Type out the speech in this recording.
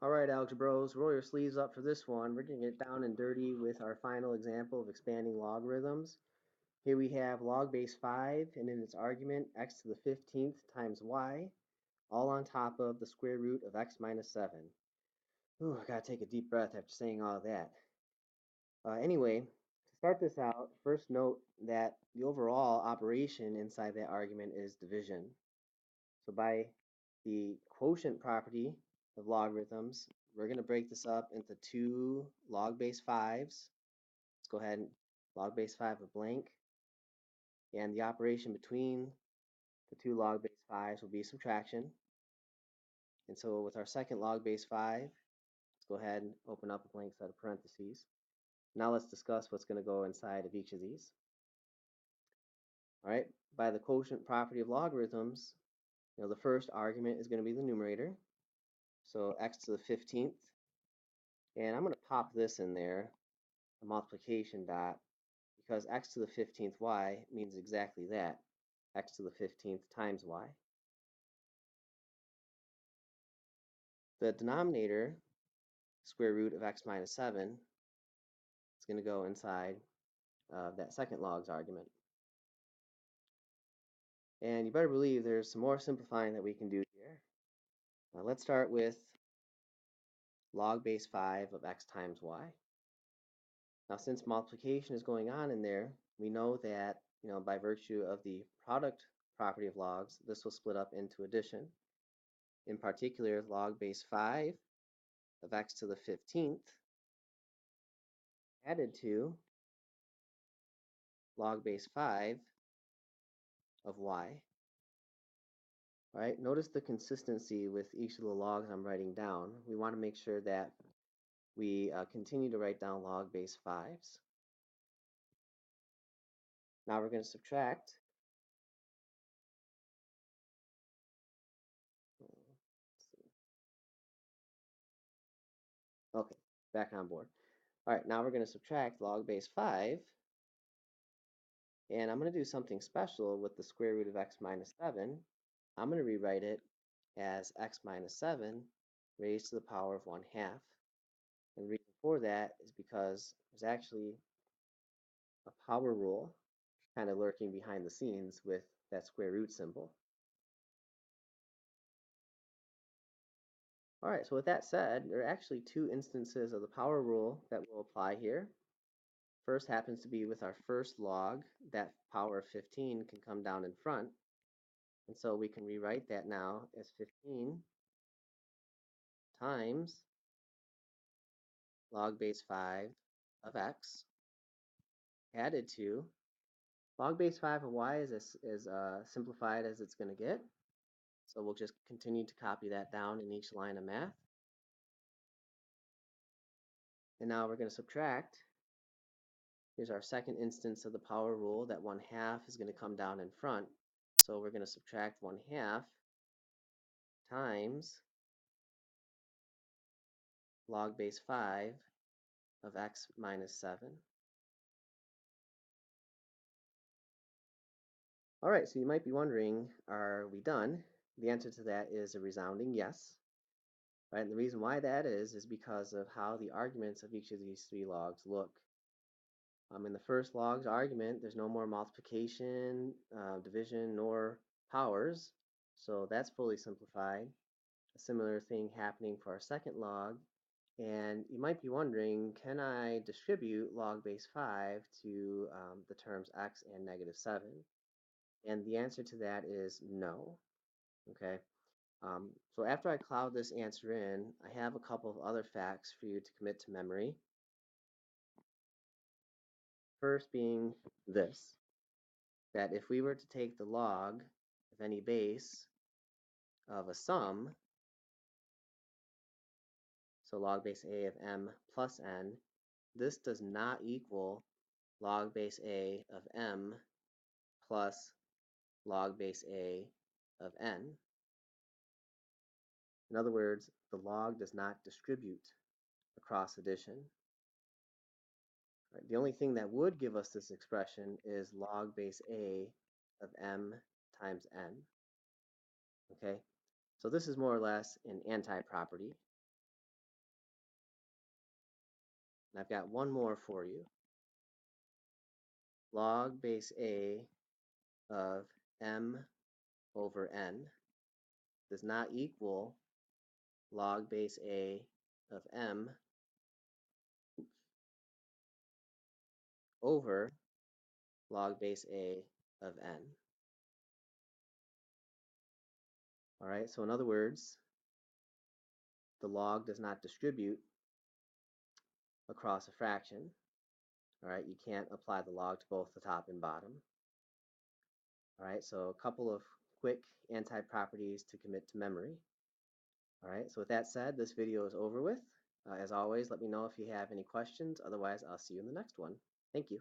All right, Algebra Bros, roll your sleeves up for this one. We're going to get down and dirty with our final example of expanding logarithms. Here we have log base 5, and in its argument, x to the 15th times y, all on top of the square root of x minus 7. Ooh, I got to take a deep breath after saying all that. Anyway, to start this out, first note that the overall operation inside that argument is division. So by the quotient property of logarithms, we're going to break this up into two log base 5s. Let's go ahead and log base 5 of blank. And the operation between the two log base 5s will be subtraction. And so with our second log base 5, let's go ahead and open up a blank set of parentheses. Now let's discuss what's going to go inside of each of these. All right, by the quotient property of logarithms, the first argument is going to be the numerator. So x to the 15th. And I'm going to pop this in there, a multiplication dot, because x to the 15th y means exactly that, x to the 15th times y. The denominator, square root of x minus 7, is going to go inside that second log's argument. And you better believe there's some more simplifying that we can do here. Let's start with log base 5 of x times y. Now, since multiplication is going on in there, we know that, by virtue of the product property of logs, this will split up into addition. In particular, log base 5 of x to the 15th added to log base 5 of y. All right, notice the consistency with each of the logs I'm writing down. We want to make sure that we continue to write down log base 5s. Now we're going to subtract. Okay, back on board. All right, now we're going to subtract log base 5. And I'm going to do something special with the square root of x minus 7. I'm going to rewrite it as x minus 7 raised to the power of 1/2. And the reason for that is because there's actually a power rule kind of lurking behind the scenes with that square root symbol. All right, so with that said, there are actually two instances of the power rule that will apply here. First happens to be with our first log. That power of 15 can come down in front. And so we can rewrite that now as 15 times log base 5 of x added to log base 5 of y is as simplified as it's going to get. So we'll just continue to copy that down in each line of math. And now we're going to subtract. Here's our second instance of the power rule that 1/2 is going to come down in front. So we're going to subtract 1/2 times log base 5 of x minus 7. All right, so you might be wondering, are we done? The answer to that is a resounding yes. Right, and the reason why that is because of how the arguments of each of these three logs look. In the first log's argument, there's no more multiplication, division, nor powers, so that's fully simplified. A similar thing happening for our second log. And you might be wondering, can I distribute log base 5 to the terms x and -7? And the answer to that is no. Okay. So after I cloud this answer in, I have a couple of other facts for you to commit to memory. First being this, that if we were to take the log of any base of a sum, so log base a of m plus n, this does not equal log base a of m plus log base a of n. In other words, the log does not distribute across addition. Right, the only thing that would give us this expression is log base a of m times n. Okay, so this is more or less an anti-property. And I've got one more for you. Log base A of m over n does not equal log base A of m over log base A of n. All right, so in other words, the log does not distribute across a fraction. All right, you can't apply the log to both the top and bottom. All right, so a couple of quick anti-properties to commit to memory. All right, so with that said, this video is over with. As always, let me know if you have any questions. Otherwise, I'll see you in the next one. Thank you.